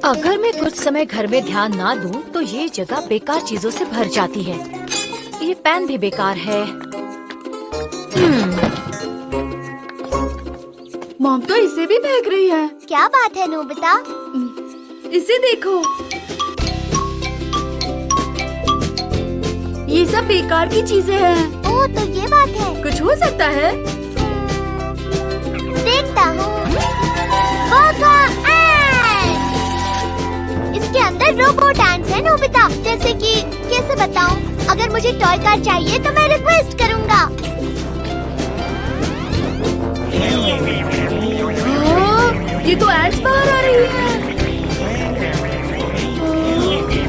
अगर मैं कुछ समय घर में ध्यान ना दूं, तो ये जगह बेकार चीजों से भर जाती है। ये पेन भी बेकार है। मॉम तो इसे भी फेंक रही है। क्या बात है नोबिता? इसे देखो, ये सब बेकार की चीजें हैं। ओह, तो ये बात है। कुछ हो सकता है। देखता हूँ। इसके अंदर रोबोट एंड्स है नोबिता। जैसे कि कैसे बताऊँ? अगर मुझे टॉय कार चाहिए तो मैं रिक्वेस्ट करूँगा। ये तो एड्स बाहर आ रही है।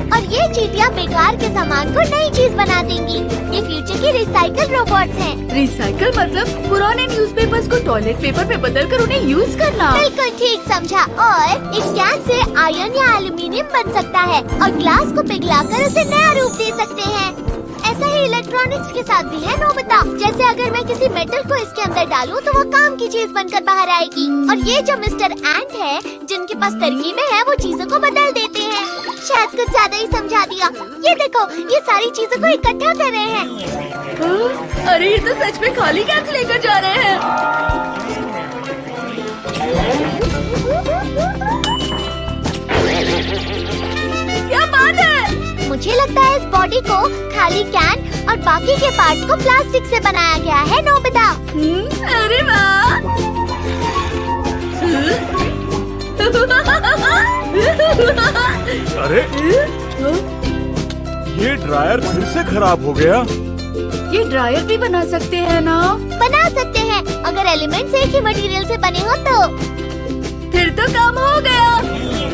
और ये चींटियाँ बेकार के सामान को नई चीज बना देंगी। ये फ्यूचर के रिसाइकल रोबोट्स हैं। रिसाइकल मतलब पुराने न्यूज़पेपर्स को टॉयलेट पेपर में बदलकर उन्हें यूज करना। बिल्कुल ठीक समझा। और इस गैस से आयरन या एल्युमिनियम बन सकता है और ग्लास को पिघलाकर उसे नया रूप दे सकते हैं। ऐसा ही इलेक्ट्रॉनिक्स के साथ भी है नोबिता। जैसे अगर मैं किसी मेटल को इसके अंदर डालूं तो वो काम की चीज बनकर बाहर आएगी। और ये जो मिस्टर एंट है, जिनके पास तरकीबें हैं, वो चीजों को बदल देते हैं। शायद कुछ ज्यादा ही समझा दिया। ये देखो, ये सारी चीजों को इकट्ठा कर रहे हैं। अरे ये तो सच में खाली गैस लेकर जा रहे हैं। क्या बात है? मुझे लगता है इस बॉडी को खाली कैन और बाकी के पार्ट्स को प्लास्टिक से बनाया गया है नोबिता। अरे वाह! अरे ये ड्रायर फिर से खराब हो गया। ये ड्रायर भी बना सकते हैं ना? बना सकते हैं, अगर एलिमेंट्स एक ही मटेरियल से बने हो तो। फिर तो काम हो गया।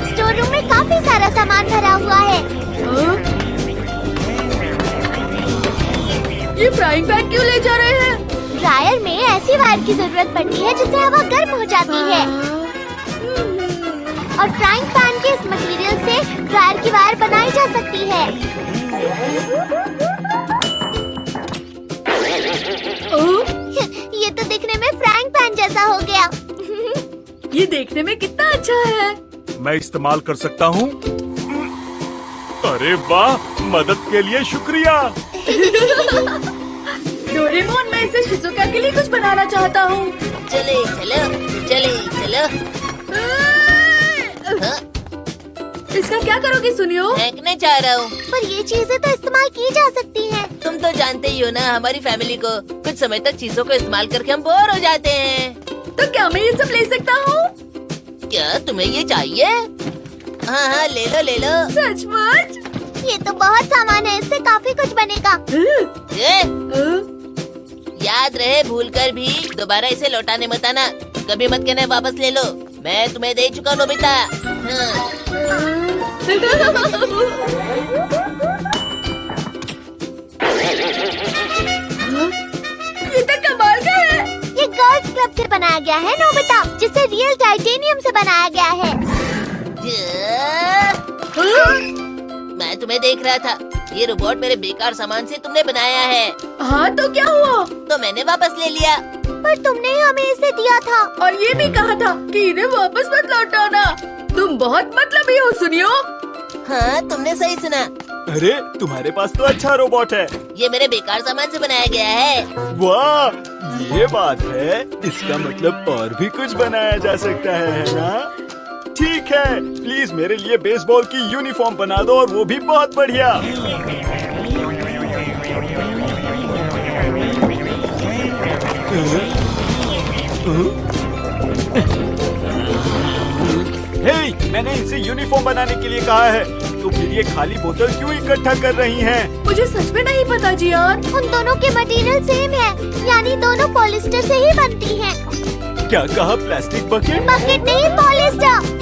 स्टोर रूम में काफी सारा सामान भरा हुआ है। ये फ्राइंग पैन क्यों ले जा रहे हैं? ड्रायर में ऐसी वायर की जरूरत पड़ती है जिससे हवा गर्म हो जाती है। और फ्राइंग पैन के इस मटेरियल से ड्रायर की वायर बनाई जा सकती है। ये तो दिखने में फ्राइंग पैन जैसा हो गया। ये देखने में कितना अच्छा है। मैं इस्तेमाल कर सकता हूँ। अरे वाह, मदद के लिए शुक्रिया। डोरेमोन, मैं इसे शिजुका के लिए कुछ बनाना चाहता हूँ। चले चलो, चले चलो। हाँ? इसका क्या करोगे सुनियो? फेंकने चाह रहा हूँ। पर ये चीजें तो इस्तेमाल की जा सकती हैं। तुम तो जानते ही हो ना, हमारी फैमिली को कुछ समय तक चीजों को इस्तेमाल करके हम बोर हो जाते हैं। तो क्या मैं ये सब ले सकता हूँ? क्या तुम्हें ये चाहिए? हाँ हाँ, ले लो ले लो। सचमुच? ये तो बहुत सामान है, इससे काफी कुछ बनेगा। ये? याद रहे, भूलकर भी दोबारा इसे लौटाने मत आना। कभी मत कहना वापस ले लो, मैं तुम्हें दे चुका नोबिता। हाँ। ये तो कमाल का है। ये गर्ल्स क्लब से बनाया गया है नोबिता, जिसे रियल टाइटेनियम से बनाया गया है। मैं तुम्हें देख रहा था। ये रोबोट मेरे बेकार सामान से तुमने बनाया है। हाँ तो क्या हुआ? तो मैंने वापस ले लिया। पर तुमने ही हमें इसे दिया था। और ये भी कहा था कि इन्हें वापस मत लौटाना। तुम बहुत मतलबी हो सुनियो। हाँ, तुमने सही सुना। अरे तुम्हारे पास तो अच्छा रोबोट है। ये मेरे बेकार सामान से बनाया गया है। वाह, ये बात है। इसका मतलब और भी कुछ बनाया जा सकता है ना? ठीक है, प्लीज मेरे लिए बेसबॉल की यूनिफॉर्म बना दो, और वो भी बहुत बढ़िया। हे, मैंने इनसे यूनिफॉर्म बनाने के लिए कहा है, तो फिर ये खाली बोतल क्यों इकट्ठा कर रही हैं? मुझे सच में नहीं पता जियान। उन दोनों के मटेरियल सेम है, यानी दोनों पॉलिस्टर से ही बनती हैं। क्या कहा? Plastic bucket? बकेट नहीं, पॉलिस्टर।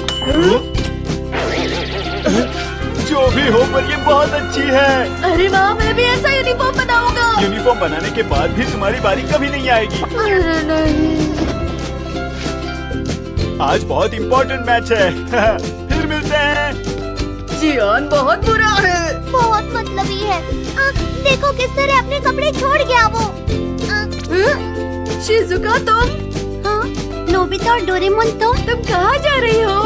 जो भी हो, पर ये बहुत अच्छी है। अरे वाह, मैं भी ऐसा यूनिफॉर्म बनाऊंगा। यूनिफॉर्म बनाने के बाद भी तुम्हारी बारी कभी नहीं आएगी। अरे नहीं। आज बहुत इम्पोर्टेंट मैच है। फिर मिलते हैं। जियान बहुत बुरा है। बहुत मतलबी है। देखो किस तरह अपने कपड़े छोड़ गया वो। शिजुका, तुम? हाँ, नोबिता और डोरेमोन तो तुम कहाँ जा रही हो?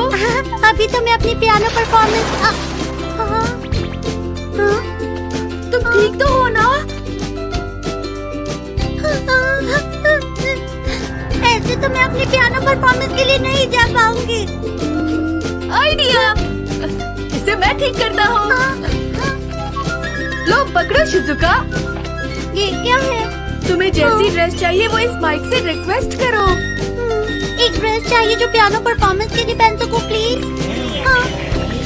अभी तो मैं अपनी पियानो परफॉर्मेंस तुम ठीक तो हो ना? ऐसे तो मैं अपनी पियानो परफॉर्मेंस के लिए नहीं जा पाऊंगी। आइडिया, इसे मैं ठीक करता हूँ। लो पकड़ो शिजुका, ये क्या है? तुम्हें जैसी ड्रेस चाहिए वो इस माइक से रिक्वेस्ट करो। एक ड्रेस चाहिए जो पियानो परफॉर्मेंस के लिए पहन सकूं प्लीज।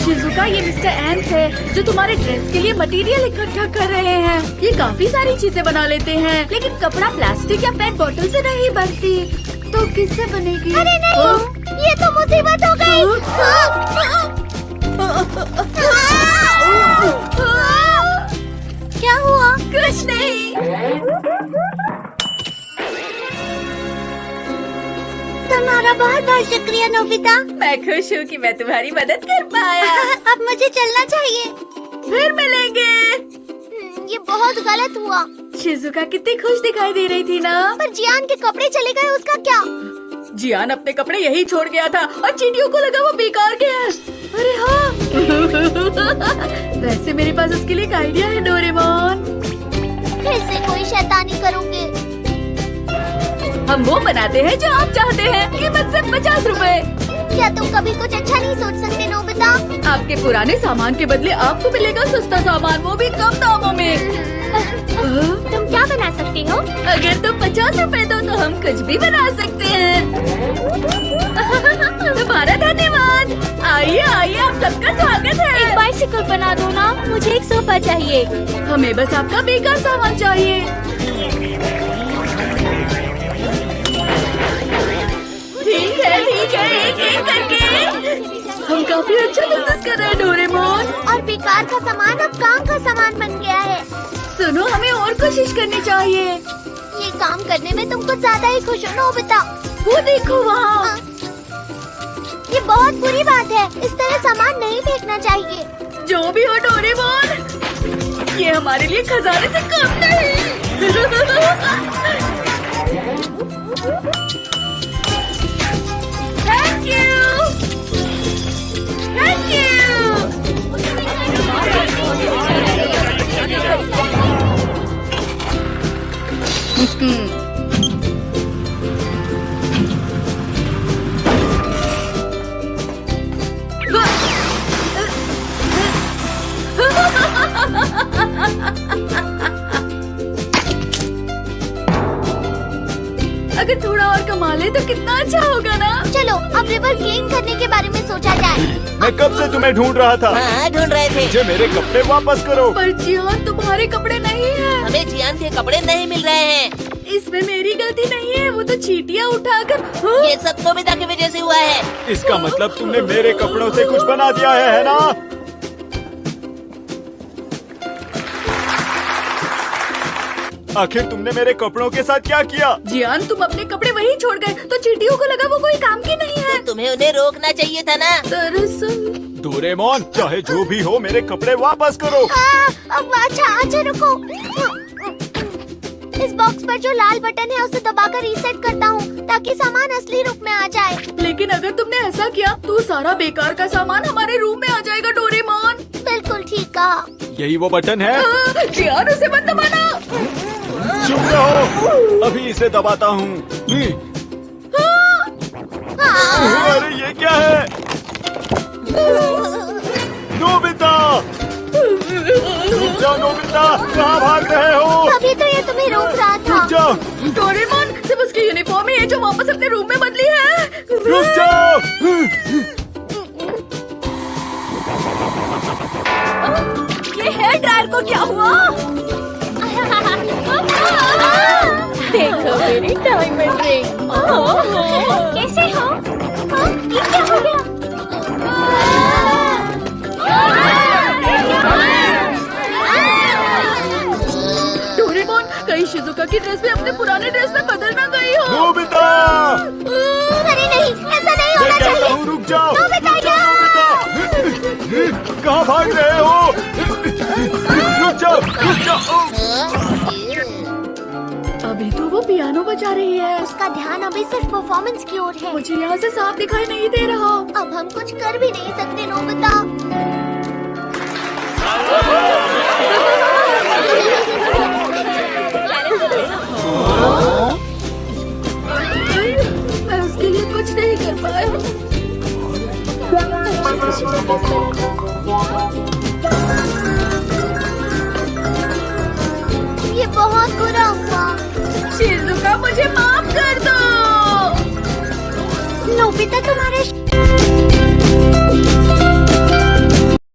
शिजुका, ये मिस्टर एम्स है जो तुम्हारे ड्रेस के लिए मटेरियल इकट्ठा कर रहे हैं। ये काफी सारी चीजें बना लेते हैं, लेकिन कपड़ा प्लास्टिक या पेट बोतल से नहीं बनती। तो किससे बनेगी? अरे नहीं, ये तो मुसीबत हो गई। क्या हुआ? कुछ नहीं। तुम्हारा बहुत बहुत शुक्रिया नोबिता। मैं खुश हूँ कि मैं तुम्हारी मदद कर पाया। अब मुझे चलना चाहिए। फिर मिलेंगे। ये बहुत गलत हुआ। शिजुका कितनी खुश दिखाई दे रही थी ना? पर जियान के कपड़े चले गए, उसका क्या? जियान अपने कपड़े यही छोड़ गया था और चींटियों को लगा वो बेकार के हैं। अरे हाँ। वैसे मेरे पास उसके लिए एक आइडिया है डोरेमोन। फिर से कोई शैतानी करोगे? हम वो बनाते हैं जो आप चाहते हैं। कीमत सिर्फ 50 रुपए। क्या तुम कभी कुछ अच्छा नहीं सोच सकते नोबिता? आपके पुराने सामान के बदले आपको मिलेगा सस्ता सामान, वो भी कम दामों में। तुम क्या बना सकती हो? अगर तुम 50 रुपए दो तो हम कुछ भी बना सकते हैं। तुम्हारा धन्यवाद। आइए आइए, आप सबका स्वागत है। एक बाइसिकल बना दो ना, मुझे एक सोफा चाहिए। हमें बस आपका बेकार सामान चाहिए। ठीक है एक एक करके। हम काफी अच्छा बिजनेस कर रहे हैं डोरेमोन। और बेकार का सामान अब काम का सामान बन गया है। सुनो, हमें और कोशिश करनी चाहिए। ये काम करने में तुम कुछ ज्यादा ही खुश हो नोबिता। वो देखो वहाँ। ये बहुत बुरी बात है, इस तरह सामान नहीं फेंकना चाहिए। जो भी हो डोरेमोन, ये हमारे लिए खजाने से कम नहीं। Thank you, thank you. अगर थोड़ा और कमा ले तो कितना अच्छा होगा ना। चलो अब रिवर क्लीन करने के बारे में सोचा जाए। मैं कब से तुम्हें ढूंढ रहा था। हाँ, ढूंढ रहे थे। मुझे मेरे कपड़े वापस करो। पर जियान, तुम्हारे कपड़े नहीं हैं। हमें जियान के कपड़े नहीं मिल रहे हैं। इसमें मेरी गलती नहीं है, वो तो चींटियां उठाकर। ये सब नोबिता की वजह से हुआ है। इसका मतलब तुमने मेरे कपड़ों से कुछ बना दिया है ना? आखिर तुमने मेरे कपड़ों के साथ क्या किया? जियान, तुम अपने कपड़े वहीं छोड़ गए तो चींटियों को लगा वो कोई काम की नहीं है। तुम्हें उन्हें रोकना चाहिए था ना। दरअसल डोरेमोन, चाहे जो भी हो, मेरे कपड़े वापस करो। अब अच्छा रुको। इस बॉक्स पर जो लाल बटन है उसे दबाकर रीसेट करता हूँ ताकि सामान असली रूप में आ जाए। लेकिन अगर तुमने ऐसा किया तो सारा बेकार का सामान हमारे रूम में आ जाएगा डोरेमोन। बिल्कुल ठीक कहा। यही वो बटन है? जियान, उसे मत दबाना। चुप रहो, अभी इसे दबाता हूँ। अरे ये क्या है? नोबिता! रुक जाओ नोबिता, कहाँ भाग रहे हो? अभी तो ये तुम्हें रोक रहा था। रुक जाओ, डोरेमोन, सिर्फ उसकी यूनिफॉर्म ही है जो वापस अपने रूम में बदली है। रुक जाओ। ये हेयर ड्रायर को क्या हुआ? देखो मेरी डायमंड रिंग। कैसे हो? ये क्या हो गया? डोरेमोन, कहीं शिजुका की ड्रेस में अपने पुराने ड्रेस में बदल ना गई हो। नोबिता! अरे नहीं, ऐसा नहीं मैं होना कहता चाहिए। हूँ रुक जाओ। नोबिता, कहाँ भाग रहे हो? रुक जाओ, रुक जाओ। अभी तो वो पियानो बचा रही है। उसका ध्यान अभी सिर्फ परफॉर्मेंस की ओर है। मुझे यहाँ से साफ दिखाई नहीं दे रहा। अब हम कुछ कर भी नहीं सकते नोबिता। मैं उसके लिए कुछ नहीं कर पाया। ये बहुत बुरा हुआ। शिजुका मुझे माफ कर दो। नोबिता तुम्हारे